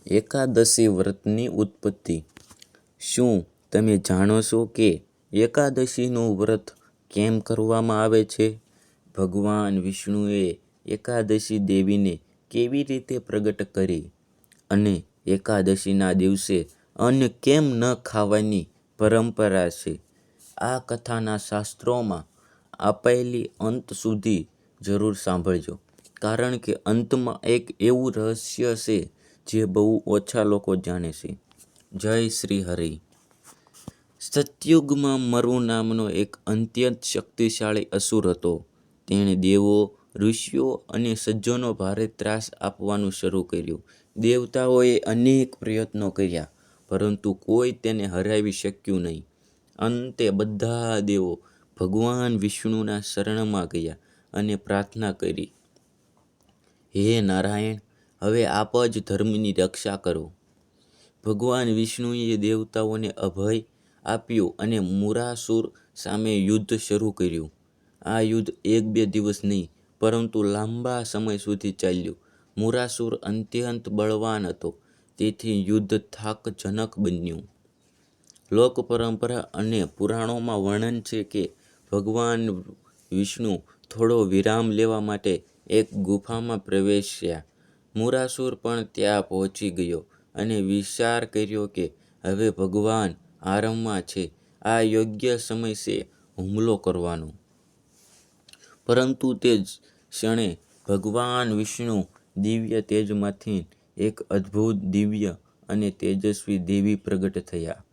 એકાદશી વ્રતની ઉત્પત્તિ. શું તમે જાણો છો કે એકાદશીનું વ્રત કેમ કરવામાં આવે છે? ભગવાન વિષ્ણુએ એકાદશી દેવીને કેવી રીતે પ્રગટ કરી અને એકાદશીના દિવસે અન્ન કેમ ન ખાવાની પરંપરા છે? આ કથાના શાસ્ત્રોમાં આપેલી અંત સુધી જરૂર સાંભળજો, કારણ કે અંતમાં એક એવું રહસ્ય છે જે બહુ ઓછા લોકો જાણે છે. જય શ્રી હરિ. સતયુગમાં મરુ નામનો એક અત્યંત શક્તિશાળી અસુર હતો. તેણે દેવો, ઋષિઓ અને સજ્જનો ભારે ત્રાસ આપવાનું શરૂ કર્યું. દેવતાઓએ અનેક પ્રયત્નો કર્યા, પરંતુ કોઈ તેને હરાવી શક્યું નહીં. અંતે બધા દેવો ભગવાન વિષ્ણુના શરણમાં ગયા અને પ્રાર્થના કરી, હે નારાયણ, હવે આપ જ ધર્મની રક્ષા કરો. ભગવાન વિષ્ણુએ દેવતાઓને અભય આપ્યું અને મુરાસુર સામે યુદ્ધ શરૂ કર્યું. આ યુદ્ધ 1-2 દિવસ નહીં, પરંતુ લાંબા સમય સુધી ચાલ્યું. મુરાસુર અત્યંત બળવાન હતો, તેથી યુદ્ધ થાકજનક બન્યું. લોક પરંપરા અને પુરાણોમાં વર્ણન છે કે ભગવાન વિષ્ણુ થોડો વિરામ લેવા માટે એક ગુફામાં પ્રવેશ્યા. મુરાસુર પણ ત્યાં પહોંચી ગયો અને વિચાર કર્યો કે હવે ભગવાન આરામમાં છે, આ યોગ્ય સમય છે હુમલો કરવાનો. પરંતુ તે જ ક્ષણે ભગવાન વિષ્ણુ દિવ્ય તેજમાંથી એક અદ્ભુત, દિવ્ય અને તેજસ્વી દેવી પ્રગટ થયા.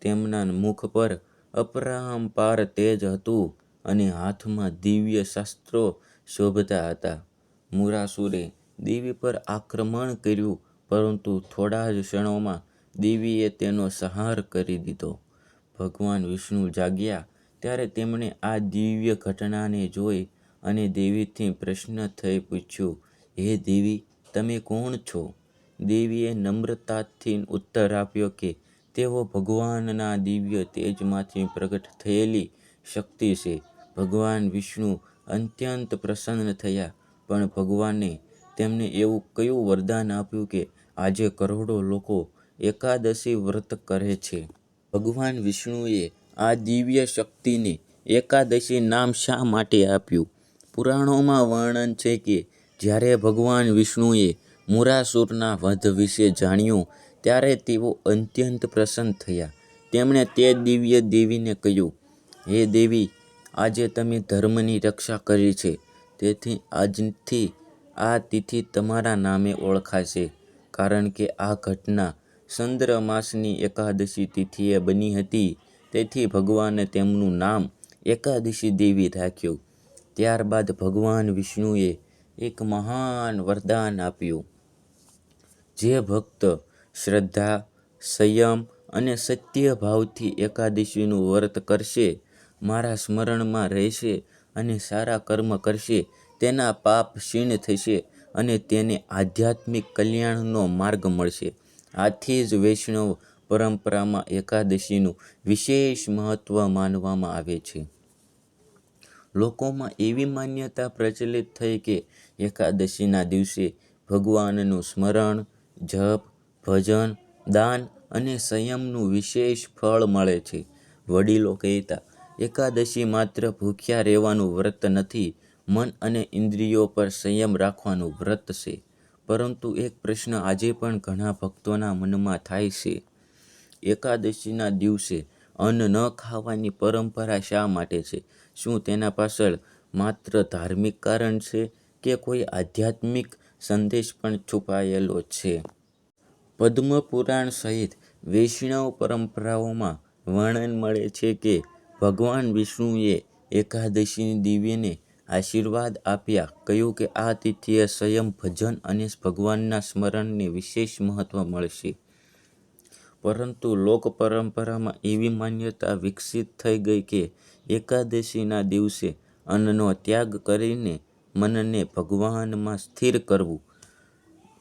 તેમના મુખ પર અપરંપાર તેજ હતું અને હાથમાં દિવ્ય શસ્ત્રો શોભતા હતા. મુરાસુરે દેવી પર આક્રમણ કર્યું, પરંતુ થોડા જ ક્ષણોમાં દેવીએ તેનો સંહાર કરી દીધો. ભગવાન વિષ્ણુ જાગ્યા ત્યારે તેમણે આ દિવ્ય ઘટનાને જોઈ અને દેવીથી પ્રસન્ન થઈ પૂછ્યું, હે દેવી, તમે કોણ છો? દેવીએ નમ્રતાથી ઉત્તર આપ્યો કે તેઓ ભગવાનના દિવ્ય તેજમાંથી પ્રગટ થયેલી શક્તિ છે. ભગવાન વિષ્ણુ અત્યંત પ્રસન્ન થયા, પણ ભગવાને તેમને એવું કયું વરદાન આપ્યું કે આજે કરોડો લોકો એકાદશી વ્રત કરે છે? ભગવાન વિષ્ણુએ આ દિવ્ય શક્તિને એકાદશી નામ શા માટે આપ્યું? પુરાણોમાં વર્ણન છે કે જ્યારે ભગવાન વિષ્ણુએ મુરાસુરના વધ વિશે જાણ્યું, ત્યારે તેઓ અત્યંત પ્રસન્ન થયા. તેમણે તે દિવ્ય દેવીને કહ્યું, હે દેવી, આજે તમે ધર્મની રક્ષા કરી છે, તેથી આજથી આ તિથિ તમારા નામે ઓળખાશે. કારણ કે આ ઘટના ચંદ્ર માસની એકાદશી તિથિએ બની હતી, તેથી ભગવાને તેમનું નામ એકાદશી દેવી રાખ્યું. ત્યારબાદ ભગવાન વિષ્ણુએ એક મહાન વરદાન આપ્યું. જે ભક્ત શ્રદ્ધા, સંયમ અને સત્ય ભાવથી એકાદશીનું વ્રત કરશે, મારા સ્મરણમાં રહેશે અને સારા કર્મ કરશે, તેના પાપ ક્ષીણ થશે અને તેને આધ્યાત્મિક કલ્યાણનો માર્ગ મળશે. આથી જ વૈષ્ણવ પરંપરામાં એકાદશીનું વિશેષ મહત્વ માનવામાં આવે છે. લોકોમાં એવી માન્યતા પ્રચલિત થઈ કે એકાદશીના દિવસે ભગવાનનું સ્મરણ, જપ, ભજન, દાન અને સંયમનું વિશેષ ફળ મળે છે. વડીલો કહેતા, એકાદશી માત્ર ભૂખ્યા રહેવાનું વ્રત નથી, મન અને ઇન્દ્રિયો પર સંયમ રાખવાનું વ્રત છે. પરંતુ એક પ્રશ્ન આજે પણ ઘણા ભક્તોના મનમાં થાય છે. એકાદશીના દિવસે અન્ન ન ખાવાની પરંપરા શા માટે છે? શું તેના પાછળ માત્ર ધાર્મિક કારણ છે કે કોઈ આધ્યાત્મિક સંદેશ પણ છુપાયેલો છે? પદ્મ પુરાણ સહિત વૈષ્ણવ પરંપરાઓમાં વર્ણન મળે છે કે ભગવાન વિષ્ણુએ એકાદશી દેવીને આશીર્વાદ આપ્યા, કહ્યું કે આ તિથિએ સંયમ, ભજન અને ભગવાનના સ્મરણને વિશેષ મહત્વ મળશે. પરંતુ લોક પરંપરામાં એવી માન્યતા વિકસિત થઈ ગઈ કે એકાદશીના દિવસે અન્નનો ત્યાગ કરીને મનને ભગવાનમાં સ્થિર કરવું.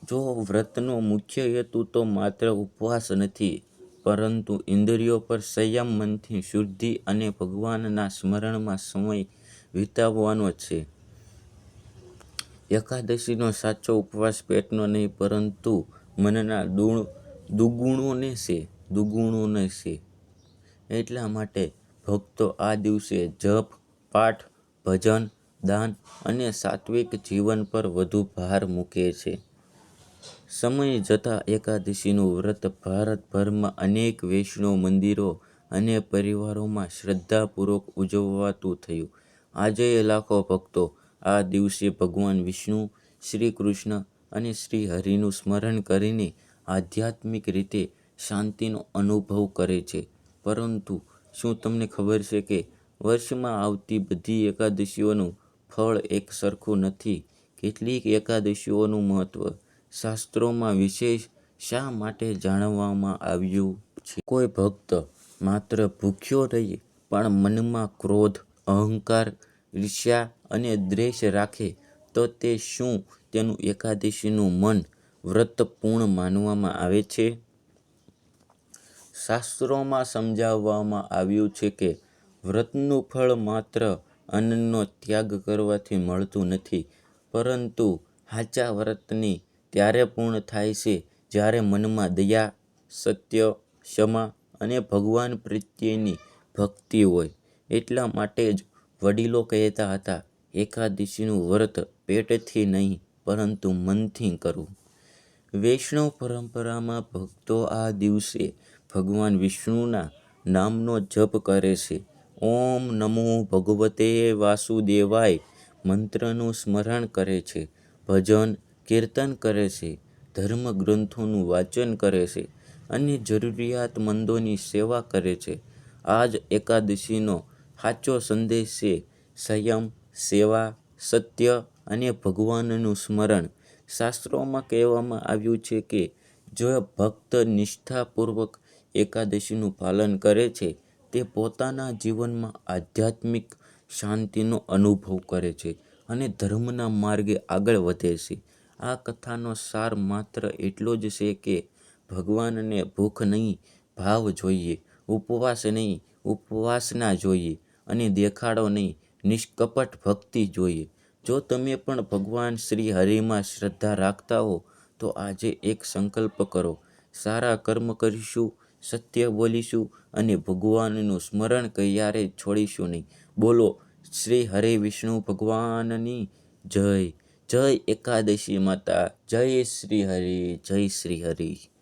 જો વ્રતનો મુખ્ય હેતુ તો માત્ર ઉપવાસ નથી, પરંતુ ઇન્દ્રિયો પર સંયમ, મનની શુદ્ધિ અને ભગવાનના સ્મરણમાં સમય વિતાવવાનો છે. એકાદશીનો સાચો ઉપવાસ પેટનો નહીં, પરંતુ મનના દુગુણોને છે. એટલા માટે ભક્તો આ દિવસે જપ, પાઠ, ભજન, દાન અને સાત્વિક જીવન પર વધુ ભાર મૂકે છે. સમય જતાં એકાદશીનું વ્રત ભારતભરમાં અનેક વૈષ્ણવ મંદિરો અને પરિવારોમાં શ્રદ્ધાપૂર્વક ઉજવાતું થયું. આજે લાખો ભક્તો આ દિવસે ભગવાન વિષ્ણુ, શ્રી કૃષ્ણ અને શ્રી હરિનું સ્મરણ કરીને આધ્યાત્મિક રીતે શાંતિનો અનુભવ કરે છે. પરંતુ શું તમને ખબર છે કે વર્ષમાં આવતી બધી એકાદશીઓનું ફળ એક સરખું નથી? કેટલીક એકાદશીઓનું મહત્વ શાસ્ત્રોમાં વિશેષ શા માટે જાણવામાં આવ્યું છે? કોઈ ભક્ત માત્ર ભૂખ્યો નહીં પણ મનમાં ક્રોધ, અહંકાર, ઈર્ષ્યા અને દ્વેષ રાખે તો તે શું તેનું એકાદશીનું વ્રત પૂર્ણ માનવામાં આવે છે? શાસ્ત્રોમાં સમજાવવામાં આવ્યું છે કે વ્રતનું ફળ માત્ર અન્નનો ત્યાગ કરવાથી મળતું નથી, પરંતુ સાચા વ્રતની ત્યારે પૂર્ણ થાય છે જ્યારે મનમાં દયા, સત્ય, ક્ષમા અને ભગવાન પ્રત્યેની ભક્તિ હોય. એટલા માટે જ વડીલો કહેતા હતા, એકાદશીનું વ્રત પેટથી નહીં પરંતુ મનથી કરવું. વૈષ્ણવ પરંપરામાં ભક્તો આ દિવસે ભગવાન વિષ્ણુના નામનો જપ કરે છે. ઓમ નમો ભગવતે વાસુદેવાય મંત્રનું સ્મરણ કરે છે, ભજન કીર્તન કરે છે, ધર્મ ગ્રંથોનું વાંચન કરે છે અને જરૂરિયાતમંદોની સેવા કરે છે. આ જ એકાદશીનો સાચો સંદેશ છે સંયમ, સેવા, સત્ય અને ભગવાનનું સ્મરણ. શાસ્ત્રોમાં કહેવામાં આવ્યું છે કે જો ભક્ત નિષ્ઠાપૂર્વક એકાદશીનું પાલન કરે છે, તે પોતાના જીવનમાં આધ્યાત્મિક શાંતિનો અનુભવ કરે છે અને ધર્મના માર્ગે આગળ વધે છે. આ કથાનો સાર માત્ર એટલો જ છે કે ભગવાનને ભૂખ નહીં, ભાવ જોઈએ, ઉપવાસ નહીં, ઉપાસના જોઈએ અને દેખાડો નહીં, નિષ્કપટ ભક્તિ જોઈએ. જો તમે પણ ભગવાન શ્રી હરિમાં શ્રદ્ધા રાખતા હો તો આજે એક સંકલ્પ કરો, સારા કર્મ કરીશું, સત્ય બોલીશું અને ભગવાનનું સ્મરણ ક્યારેય છોડીશું નહીં. બોલો શ્રી હરિ વિષ્ણુ ભગવાનની જય. જય એકાદશી માતા. જય શ્રી હરિ. જય શ્રી હરિ.